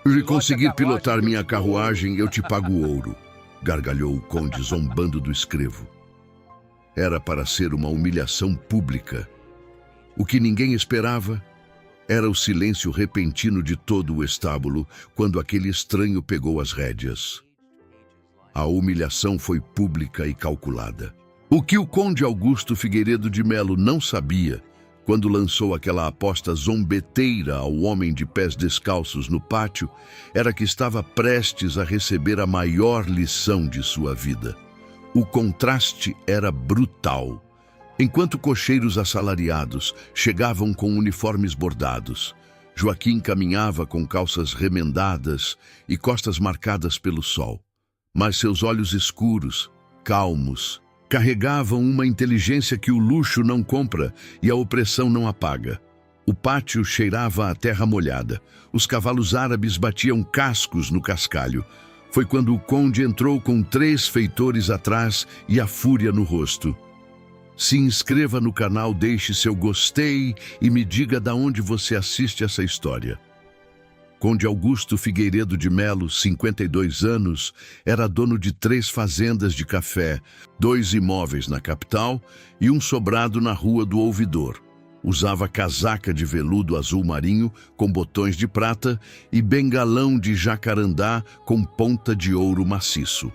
Se conseguir pilotar minha carruagem, eu te pago ouro, gargalhou o conde zombando do escrevo. Era para ser uma humilhação pública. O que ninguém esperava era o silêncio repentino de todo o estábulo quando aquele estranho pegou as rédeas. A humilhação foi pública e calculada. O que o conde Augusto Figueiredo de Melo não sabia, quando lançou aquela aposta zombeteira ao homem de pés descalços no pátio, era que estava prestes a receber a maior lição de sua vida. O contraste era brutal. Enquanto cocheiros assalariados chegavam com uniformes bordados, Joaquim caminhava com calças remendadas e costas marcadas pelo sol. Mas seus olhos escuros, calmos, carregavam uma inteligência que o luxo não compra e a opressão não apaga. O pátio cheirava a terra molhada. Os cavalos árabes batiam cascos no cascalho. Foi quando o conde entrou com 3 feitores atrás e a fúria no rosto. Se inscreva no canal, deixe seu gostei e me diga de onde você assiste essa história. Conde Augusto Figueiredo de Melo, 52 anos, era dono de 3 fazendas de café, 2 imóveis na capital e um sobrado na Rua do Ouvidor. Usava casaca de veludo azul marinho com botões de prata e bengalão de jacarandá com ponta de ouro maciço.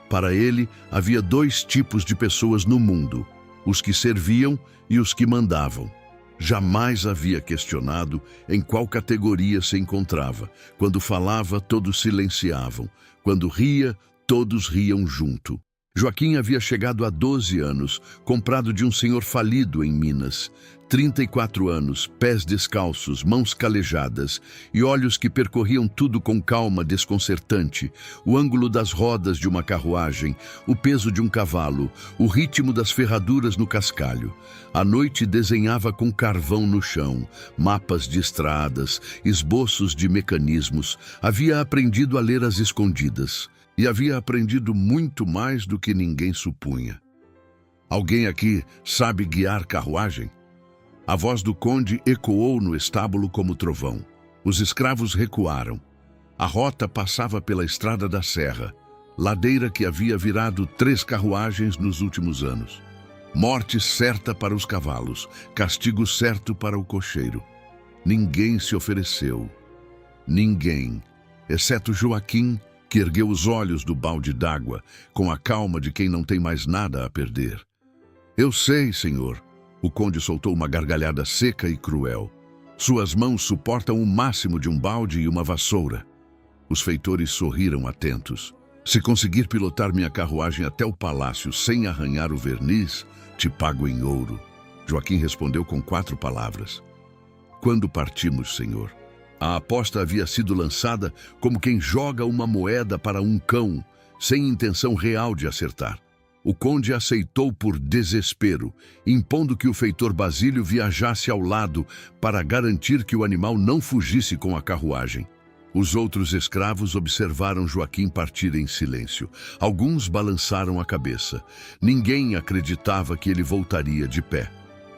Para ele, havia 2 tipos de pessoas no mundo: os que serviam e os que mandavam. Jamais havia questionado em qual categoria se encontrava. Quando falava, todos silenciavam. Quando ria, todos riam junto. Joaquim havia chegado há 12 anos, comprado de um senhor falido em Minas. 34 anos, pés descalços, mãos calejadas e olhos que percorriam tudo com calma desconcertante. O ângulo das rodas de uma carruagem, o peso de um cavalo, o ritmo das ferraduras no cascalho. À noite desenhava com carvão no chão, mapas de estradas, esboços de mecanismos. Havia aprendido a ler às escondidas. E havia aprendido muito mais do que ninguém supunha. Alguém aqui sabe guiar carruagem? A voz do conde ecoou no estábulo como trovão. Os escravos recuaram. A rota passava pela estrada da serra, ladeira que havia virado 3 carruagens nos últimos anos. Morte certa para os cavalos, castigo certo para o cocheiro. Ninguém se ofereceu. Ninguém, exceto Joaquim, que ergueu os olhos do balde d'água com a calma de quem não tem mais nada a perder. Eu sei, senhor. O conde soltou uma gargalhada seca e cruel. Suas mãos suportam o máximo de um balde e uma vassoura. Os feitores sorriram atentos. Se conseguir pilotar minha carruagem até o palácio sem arranhar o verniz, te pago em ouro. Joaquim respondeu com 4 palavras. Quando partimos, senhor? A aposta havia sido lançada como quem joga uma moeda para um cão, sem intenção real de acertar. O conde aceitou por desespero, impondo que o feitor Basílio viajasse ao lado para garantir que o animal não fugisse com a carruagem. Os outros escravos observaram Joaquim partir em silêncio. Alguns balançaram a cabeça. Ninguém acreditava que ele voltaria de pé.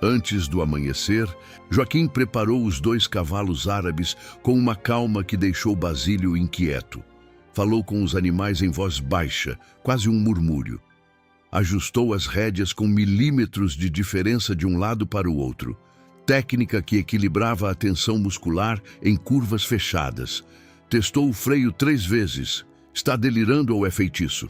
Antes do amanhecer, Joaquim preparou os 2 cavalos árabes com uma calma que deixou Basílio inquieto. Falou com os animais em voz baixa, quase um murmúrio. Ajustou as rédeas com milímetros de diferença de um lado para o outro, técnica que equilibrava a tensão muscular em curvas fechadas. Testou o freio 3 vezes. Está delirando ou é feitiço?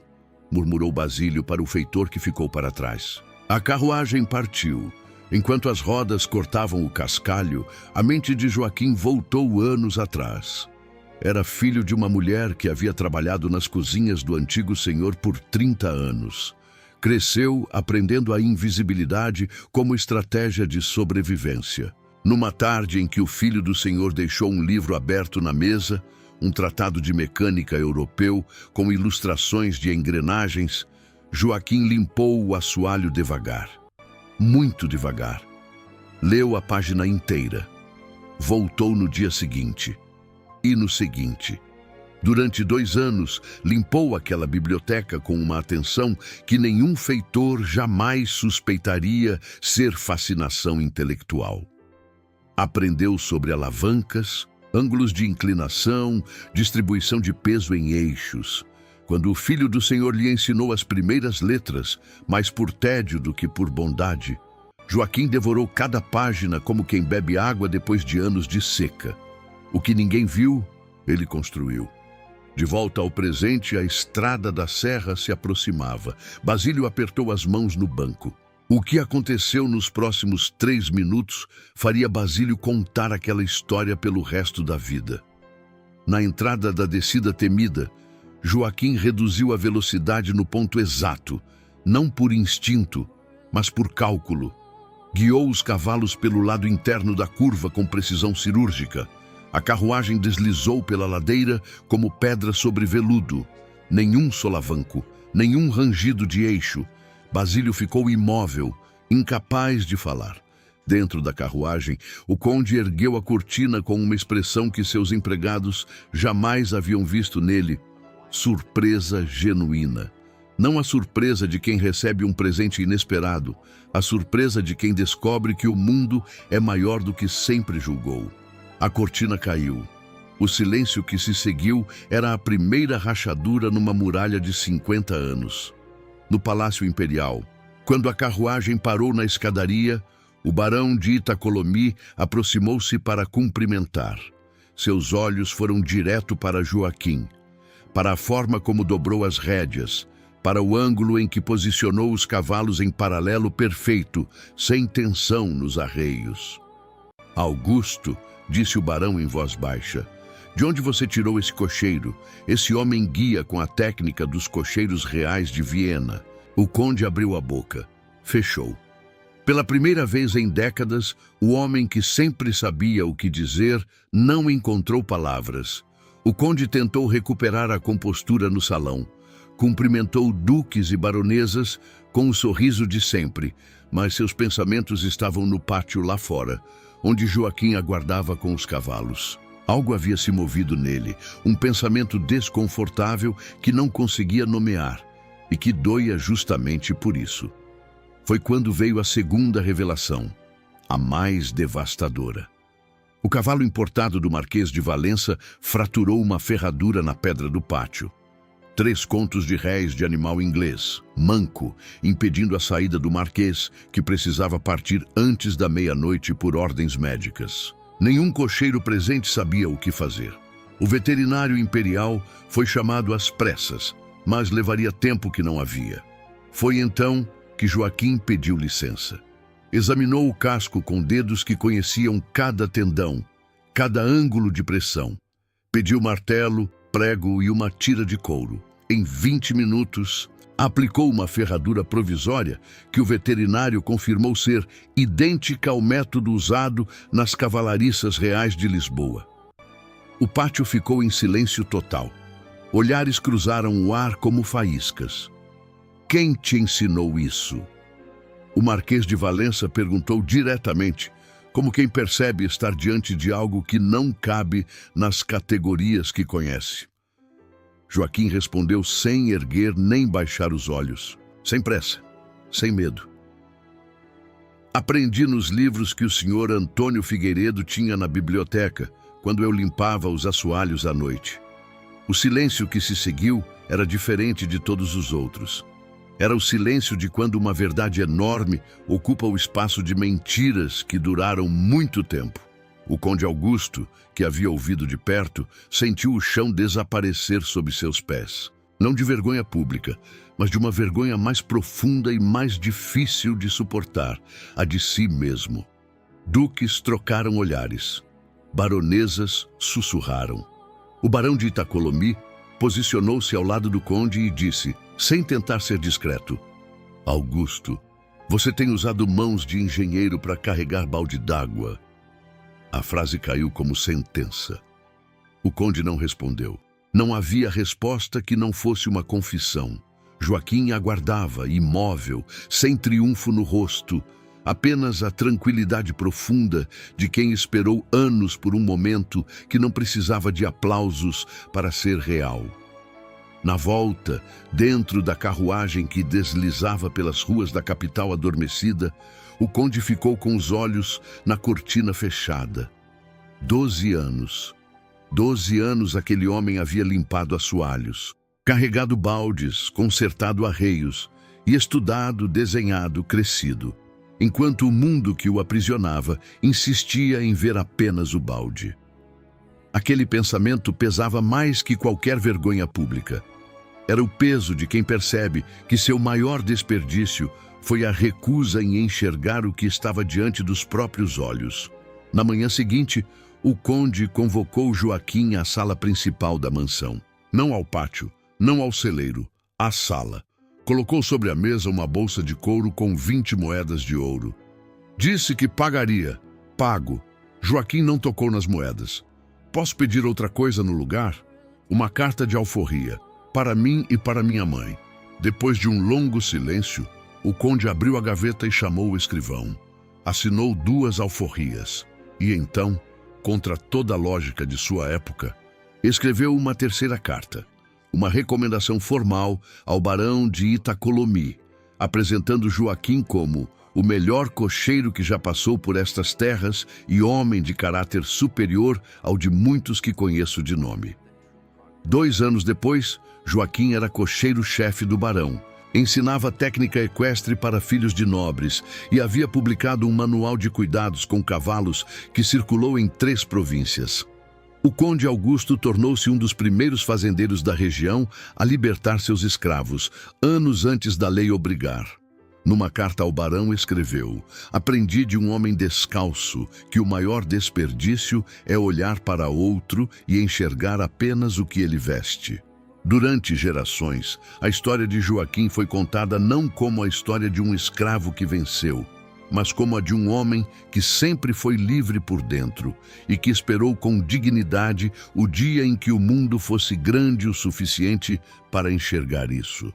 Murmurou Basílio para o feitor que ficou para trás. A carruagem partiu. Enquanto as rodas cortavam o cascalho, a mente de Joaquim voltou anos atrás. Era filho de uma mulher que havia trabalhado nas cozinhas do antigo senhor por 30 anos. Cresceu aprendendo a invisibilidade como estratégia de sobrevivência. Numa tarde em que o filho do senhor deixou um livro aberto na mesa, um tratado de mecânica europeu com ilustrações de engrenagens, Joaquim limpou o assoalho devagar. Muito devagar. Leu a página inteira. Voltou no dia seguinte. E no seguinte. Durante 2 anos, limpou aquela biblioteca com uma atenção que nenhum feitor jamais suspeitaria ser fascinação intelectual. Aprendeu sobre alavancas, ângulos de inclinação, distribuição de peso em eixos. Quando o filho do Senhor lhe ensinou as primeiras letras, mais por tédio do que por bondade, Joaquim devorou cada página como quem bebe água depois de anos de seca. O que ninguém viu, ele construiu. De volta ao presente, a estrada da serra se aproximava. Basílio apertou as mãos no banco. O que aconteceu nos próximos 3 minutos faria Basílio contar aquela história pelo resto da vida. Na entrada da descida temida, Joaquim reduziu a velocidade no ponto exato, não por instinto, mas por cálculo. Guiou os cavalos pelo lado interno da curva com precisão cirúrgica. A carruagem deslizou pela ladeira como pedra sobre veludo. Nenhum solavanco, nenhum rangido de eixo. Basílio ficou imóvel, incapaz de falar. Dentro da carruagem, o conde ergueu a cortina com uma expressão que seus empregados jamais haviam visto nele. Surpresa genuína. Não a surpresa de quem recebe um presente inesperado, a surpresa de quem descobre que o mundo é maior do que sempre julgou. A cortina caiu. O silêncio que se seguiu era a primeira rachadura numa muralha de 50 anos. No Palácio Imperial, quando a carruagem parou na escadaria, o barão de Itacolomi aproximou-se para cumprimentar. Seus olhos foram direto para Joaquim, para a forma como dobrou as rédeas, para o ângulo em que posicionou os cavalos em paralelo perfeito, sem tensão nos arreios. Augusto, disse o barão em voz baixa, de onde você tirou esse cocheiro, esse homem guia com a técnica dos cocheiros reais de Viena? O conde abriu a boca, fechou. Pela primeira vez em décadas, o homem que sempre sabia o que dizer não encontrou palavras. O conde tentou recuperar a compostura no salão. Cumprimentou duques e baronesas com o sorriso de sempre, mas seus pensamentos estavam no pátio lá fora, onde Joaquim aguardava com os cavalos. Algo havia se movido nele, um pensamento desconfortável que não conseguia nomear e que doía justamente por isso. Foi quando veio a segunda revelação, a mais devastadora. O cavalo importado do Marquês de Valença fraturou uma ferradura na pedra do pátio. 3 contos de réis de animal inglês, manco, impedindo a saída do Marquês, que precisava partir antes da meia-noite por ordens médicas. Nenhum cocheiro presente sabia o que fazer. O veterinário imperial foi chamado às pressas, mas levaria tempo que não havia. Foi então que Joaquim pediu licença. Examinou o casco com dedos que conheciam cada tendão, cada ângulo de pressão. Pediu martelo, prego e uma tira de couro. Em 20 minutos, aplicou uma ferradura provisória que o veterinário confirmou ser idêntica ao método usado nas cavalariças reais de Lisboa. O pátio ficou em silêncio total. Olhares cruzaram o ar como faíscas. Quem te ensinou isso? O Marquês de Valença perguntou diretamente, como quem percebe estar diante de algo que não cabe nas categorias que conhece. Joaquim respondeu sem erguer nem baixar os olhos, sem pressa, sem medo. Aprendi nos livros que o senhor Antônio Figueiredo tinha na biblioteca, quando eu limpava os assoalhos à noite. O silêncio que se seguiu era diferente de todos os outros. Era o silêncio de quando uma verdade enorme ocupa o espaço de mentiras que duraram muito tempo. O conde Augusto, que havia ouvido de perto, sentiu o chão desaparecer sob seus pés. Não de vergonha pública, mas de uma vergonha mais profunda e mais difícil de suportar, a de si mesmo. Duques trocaram olhares. Baronesas sussurraram. O barão de Itacolomi posicionou-se ao lado do conde e disse, sem tentar ser discreto, Augusto, você tem usado mãos de engenheiro para carregar balde d'água. A frase caiu como sentença. O conde não respondeu. Não havia resposta que não fosse uma confissão. Joaquim aguardava, imóvel, sem triunfo no rosto, apenas a tranquilidade profunda de quem esperou anos por um momento que não precisava de aplausos para ser real. Na volta, dentro da carruagem que deslizava pelas ruas da capital adormecida, o conde ficou com os olhos na cortina fechada. 12 anos, 12 anos aquele homem havia limpado assoalhos, carregado baldes, consertado arreios e estudado, desenhado, crescido, enquanto o mundo que o aprisionava insistia em ver apenas o balde. Aquele pensamento pesava mais que qualquer vergonha pública. Era o peso de quem percebe que seu maior desperdício foi a recusa em enxergar o que estava diante dos próprios olhos. Na manhã seguinte, o conde convocou Joaquim à sala principal da mansão. Não ao pátio, não ao celeiro, à sala. Colocou sobre a mesa uma bolsa de couro com 20 moedas de ouro. Disse que pagaria. Pago. Joaquim não tocou nas moedas. Posso pedir outra coisa no lugar? Uma carta de alforria, para mim e para minha mãe. Depois de um longo silêncio, o conde abriu a gaveta e chamou o escrivão. Assinou 2 alforrias. E então, contra toda a lógica de sua época, escreveu uma terceira carta. Uma recomendação formal ao barão de Itacolomi, apresentando Joaquim como o melhor cocheiro que já passou por estas terras e homem de caráter superior ao de muitos que conheço de nome. 2 anos depois, Joaquim era cocheiro-chefe do barão, ensinava técnica equestre para filhos de nobres e havia publicado um manual de cuidados com cavalos que circulou em 3 províncias. O conde Augusto tornou-se um dos primeiros fazendeiros da região a libertar seus escravos, anos antes da lei obrigar. Numa carta ao barão escreveu: "Aprendi de um homem descalço que o maior desperdício é olhar para outro e enxergar apenas o que ele veste." Durante gerações, a história de Joaquim foi contada não como a história de um escravo que venceu, mas como a de um homem que sempre foi livre por dentro e que esperou com dignidade o dia em que o mundo fosse grande o suficiente para enxergar isso.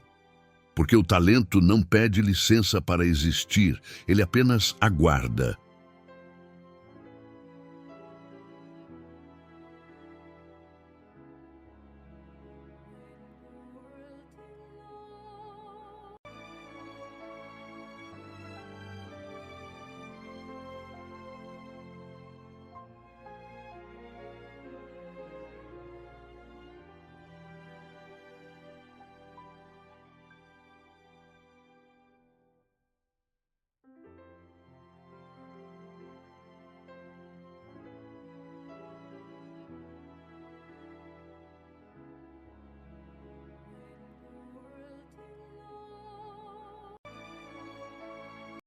Porque o talento não pede licença para existir, ele apenas aguarda.